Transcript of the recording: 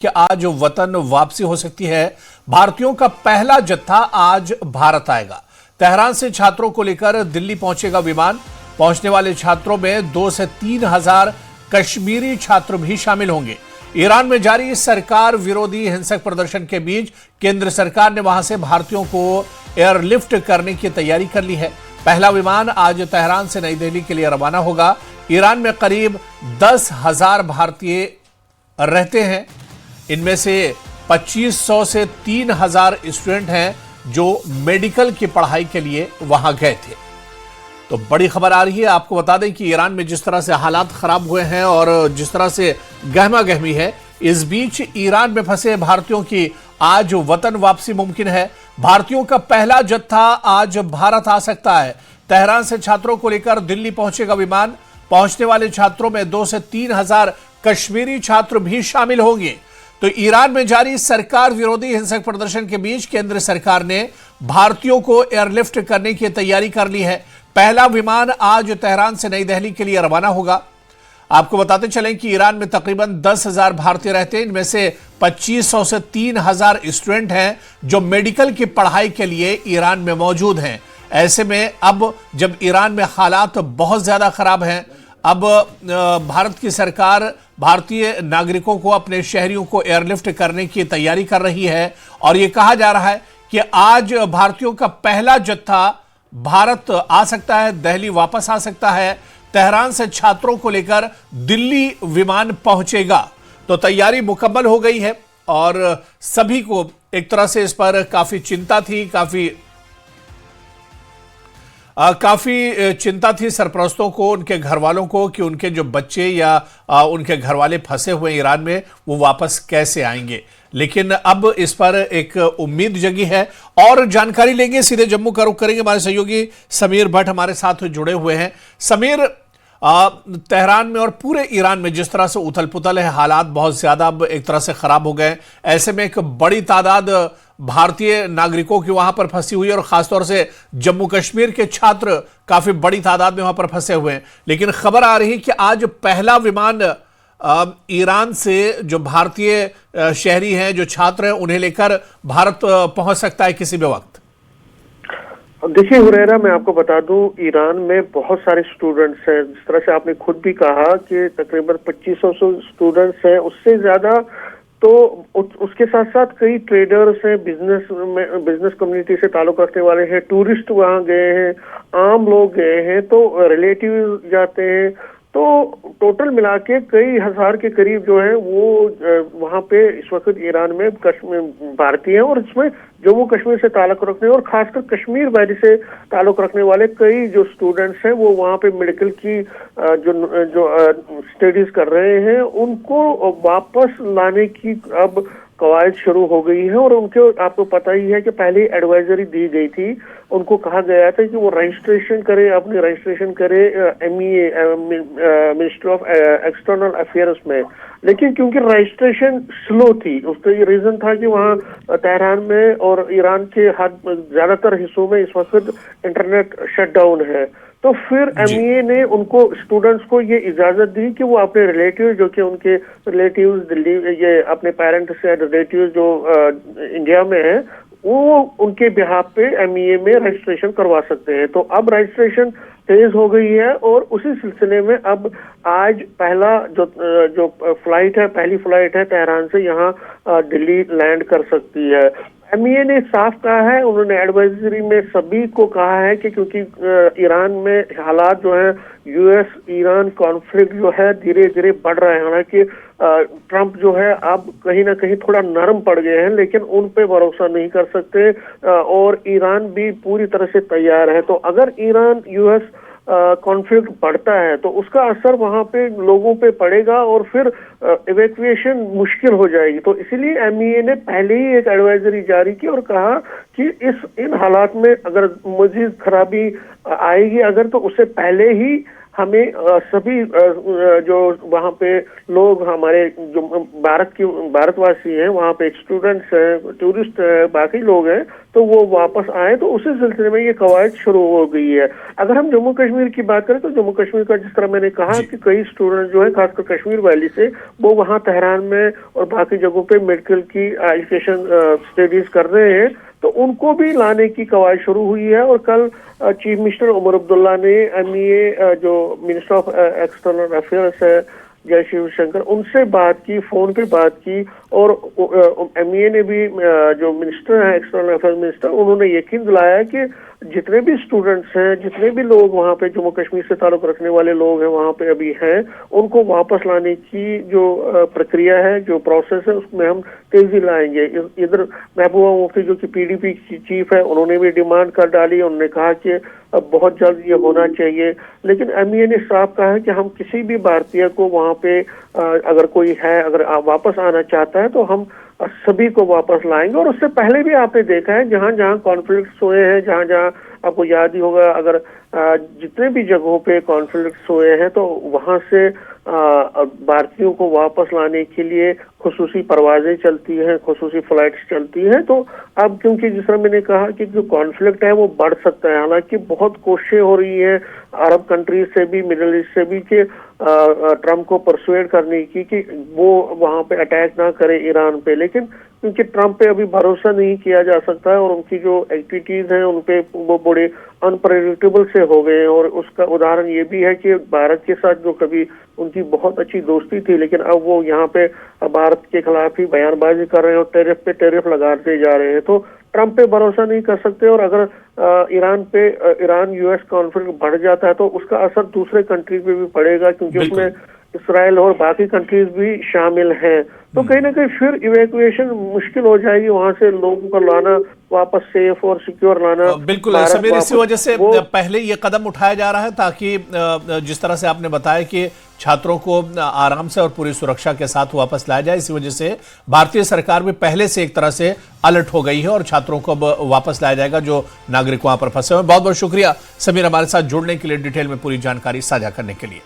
कि आज वतन वापसी हो सकती है। भारतीयों का पहला जत्था आज भारत आएगा। तेहरान से छात्रों को लेकर दिल्ली पहुंचेगा विमान। पहुंचने वाले छात्रों में 2 से 3 हजार कश्मीरी छात्र भी शामिल होंगे। ईरान में जारी सरकार विरोधी हिंसक प्रदर्शन के बीच केंद्र सरकार ने वहां से भारतीयों को एयरलिफ्ट करने की तैयारी कर ली है। पहला विमान आज तेहरान से नई दिल्ली के लिए रवाना होगा। ईरान में करीब 10,000 भारतीय रहते हैं। इनमें से 2500 से 3000 स्टूडेंट हैं जो मेडिकल की पढ़ाई के लिए वहां गए थे। तो बड़ी खबर आ रही है। आपको बता दें कि ईरान में जिस तरह से हालात खराब हुए हैं और जिस तरह से गहमा गहमी है, इस बीच ईरान में फंसे भारतीयों की आज वतन वापसी मुमकिन है। भारतीयों का पहला जत्था आज भारत आ सकता है। तेहरान से छात्रों को लेकर दिल्ली पहुंचेगा विमान। पहुंचने वाले छात्रों में 2 से 3 हजार कश्मीरी छात्र भी शामिल होंगे। तो ईरान में जारी सरकार विरोधी हिंसक प्रदर्शन के बीच केंद्र सरकार ने भारतीयों को एयरलिफ्ट करने की तैयारी कर ली है। पहला विमान आज तेहरान से नई दिल्ली के लिए रवाना होगा। आपको बताते चलें कि ईरान में तकरीबन 10,000 भारतीय रहते हैं। इनमें से 2500 से 3000 स्टूडेंट हैं जो मेडिकल की पढ़ाई के लिए ईरान में मौजूद हैं। ऐसे में अब जब ईरान में हालात बहुत ज्यादा खराब हैं, अब भारत की सरकार भारतीय नागरिकों को, अपने शहरियों को एयरलिफ्ट करने की तैयारी कर रही है। और यह कहा जा रहा है कि आज भारतीयों का पहला जत्था भारत आ सकता है, दिल्ली वापस आ सकता है। तेहरान से छात्रों को लेकर दिल्ली विमान पहुंचेगा। तो तैयारी मुकम्मल हो गई है और सभी को एक तरह से इस पर काफी चिंता थी, काफी चिंता थी सरपरस्तों को, उनके घर वालों को, कि उनके जो बच्चे या उनके घर वाले फंसे हुए ईरान में वो वापस कैसे आएंगे। लेकिन अब इस पर एक उम्मीद जगी है। और जानकारी लेंगे, सीधे जम्मू का रुख करेंगे। हमारे सहयोगी समीर भट्ट हमारे साथ जुड़े हुए हैं। समीर, तेहरान में और पूरे ईरान में जिस तरह से उथल पुथल है, हालात बहुत ज्यादा अब एक तरह से खराब हो गए। ऐसे में एक बड़ी तादाद भारतीय नागरिकों की वहां पर फंसी हुई है और खासतौर से जम्मू कश्मीर के छात्र काफी बड़ी तादाद में वहां पर फंसे हुए हैं। लेकिन खबर आ रही है कि आज पहला विमान ईरान से जो भारतीय शहरी हैं, जो छात्र हैं, उन्हें लेकर भारत पहुंच सकता है किसी भी वक्त। देखिए हुरैरा, मैं आपको बता दूं, ईरान में बहुत सारे स्टूडेंट्स हैं। जिस तरह से आपने खुद भी कहा कि तकरीबन 2500 स्टूडेंट्स हैं, उससे ज्यादा। तो उसके साथ साथ कई ट्रेडर्स हैं, बिजनेस कम्युनिटी से ताल्लुक रखने वाले हैं, टूरिस्ट वहां गए हैं, आम लोग गए हैं, तो रिलेटिव जाते हैं। तो टोटल मिला के कई हजार के करीब जो है वो वहां पे इस वक्त ईरान में भारतीय हैं। और इसमें जम्मू कश्मीर से ताल्लुक रखने और खासकर कश्मीर वैली से ताल्लुक रखने वाले कई जो स्टूडेंट्स हैं वो वहां पे मेडिकल की जो स्टडीज कर रहे हैं, उनको वापस लाने की अब कवायद शुरू हो गई है। और उनके, आपको पता ही है कि पहले एडवाइजरी दी गई थी, उनको कहा गया था कि वो रजिस्ट्रेशन करे, अपनी रजिस्ट्रेशन करे MEA ministry of external affairs में। लेकिन क्योंकि रजिस्ट्रेशन स्लो थी, उसका ये रीजन था कि वहाँ तेहरान में और ईरान के ज्यादातर हिस्सों में इस वक्त इंटरनेट शटडाउन है। तो फिर MEA ने उनको, स्टूडेंट्स को ये इजाजत दी कि वो अपने रिलेटिव, जो कि उनके रिलेटिव्स दिल्ली, ये अपने पेरेंट्स या रिलेटिव्स जो इंडिया में है, वो उनके बिहाफ पे MEA में रजिस्ट्रेशन करवा सकते हैं। तो अब रजिस्ट्रेशन तेज हो गई है और उसी सिलसिले में अब आज पहला जो फ्लाइट है, पहली फ्लाइट है तेहरान से यहाँ दिल्ली लैंड कर सकती है। MEA ने साफ कहा है, उन्होंने एडवाइजरी में सभी को कहा है कि क्योंकि ईरान में हालात जो है, US ईरान कॉन्फ्लिक्ट जो है धीरे धीरे बढ़ रहा है। हालांकि ट्रंप जो है अब कहीं ना कहीं थोड़ा नरम पड़ गए हैं, लेकिन उन पे भरोसा नहीं कर सकते और ईरान भी पूरी तरह से तैयार है। तो अगर ईरान US कॉन्फ्लिक्ट बढ़ता है तो उसका असर वहां पे लोगों पे पड़ेगा और फिर इवैक्यूएशन मुश्किल हो जाएगी। तो इसीलिए MEA ने पहले ही एक एडवाइजरी जारी की और कहा कि इन हालात में अगर मजीद खराबी आएगी अगर, तो उससे पहले ही हमें सभी जो वहाँ पे लोग हमारे जो भारतवासी हैं, वहाँ पे स्टूडेंट्स हैं, टूरिस्ट हैं, बाकी लोग हैं, तो वो वापस आए, तो उसी सिलसिले में ये कवायद शुरू हो गई है। अगर हम जम्मू कश्मीर की बात करें तो जम्मू कश्मीर का, जिस तरह मैंने कहा कि कई स्टूडेंट जो है खासकर कश्मीर वैली से, वो वहाँ तेहरान में और बाकी जगहों पे मेडिकल की एजुकेशन स्टडीज कर रहे हैं, तो उनको भी लाने की कवायद शुरू हुई है। और कल चीफ मिनिस्टर उमर अब्दुल्ला ने MEA जो मिनिस्टर ऑफ एक्सटर्नल अफेयर्स है जय शिवशंकर, उनसे बात की, फोन पे बात की, और MEA ने भी जो मिनिस्टर है एक्सटर्नल अफेयर्स मिनिस्टर, उन्होंने यकीन दिलाया कि जितने भी स्टूडेंट्स हैं, जितने भी लोग वहाँ पे जम्मू कश्मीर से ताल्लुक रखने वाले लोग हैं वहाँ पे अभी हैं, उनको वापस लाने की जो प्रक्रिया है, जो प्रोसेस है, उसमें हम तेजी लाएंगे। इधर महबूबा मुफ्ती जो कि PDP की चीफ है, उन्होंने भी डिमांड कर डाली। उन्होंने कहा कि अब बहुत जल्द ये होना चाहिए, लेकिन MEA ने साफ कहा है कि हम किसी भी भारतीय को वहाँ पे अगर कोई है, अगर वापस आना चाहता है, तो हम सभी को वापस लाएंगे। और उससे पहले भी आपने देखा है जहां जहां कॉन्फ्लिक्ट्स हुए हैं, जहां जहां आपको याद ही होगा, अगर जितने भी जगहों पे कॉन्फ्लिक्ट्स हुए हैं, तो वहां से भारतीयों को वापस लाने के लिए खुसूसी परवाजें चलती हैं, खुसूसी फ्लाइट्स चलती हैं। तो अब क्योंकि जिस तरह मैंने कहा कि जो कॉन्फ्लिक्ट है वो बढ़ सकता है, हालांकि बहुत कोशिशें हो रही हैं अरब कंट्रीज से भी, मिडिल ईस्ट से भी, कि ट्रम्प को परसुएड करने की कि वो वहां पे अटैक ना करे ईरान पे, लेकिन क्योंकि ट्रम्प पे अभी भरोसा नहीं किया जा सकता है और उनकी जो एक्टिविटीज हैं उन पे वो बड़े अनप्रेडिक्टेबल से हो गए हैं। और उसका उदाहरण ये भी है कि भारत के साथ जो कभी उनकी बहुत अच्छी दोस्ती थी, लेकिन अब वो यहाँ पे भारत के खिलाफ ही बयानबाजी कर रहे हैं और टैरिफ पे टैरिफ लगाते जा रहे हैं। तो ट्रम्प पे भरोसा नहीं कर सकते, और अगर ईरान US कॉन्फ्लिक्ट बढ़ जाता है तो उसका असर दूसरे कंट्री पे भी पड़ेगा, क्योंकि उसमें इसराइल और बाकी कंट्रीज भी शामिल हैं। तो कहीं ना कहीं फिर इवैक्यूएशन मुश्किल हो जाएगी, वहां से लोगों को लाना वापस सेफ और सिक्योर लाना। बिल्कुल समीर, इसी वजह से पहले ये कदम उठाया जा रहा है ताकि जिस तरह से आपने बताया कि छात्रों को आराम से और पूरी सुरक्षा के साथ वापस लाया जाए, इसी वजह से भारतीय सरकार भी पहले से एक तरह से अलर्ट हो गई है और छात्रों को अब वापस लाया जाएगा जो नागरिक वहां पर फंसे हुए हैं। बहुत बहुत शुक्रिया समीर, हमारे साथ जुड़ने के लिए, डिटेल में पूरी जानकारी साझा करने के लिए।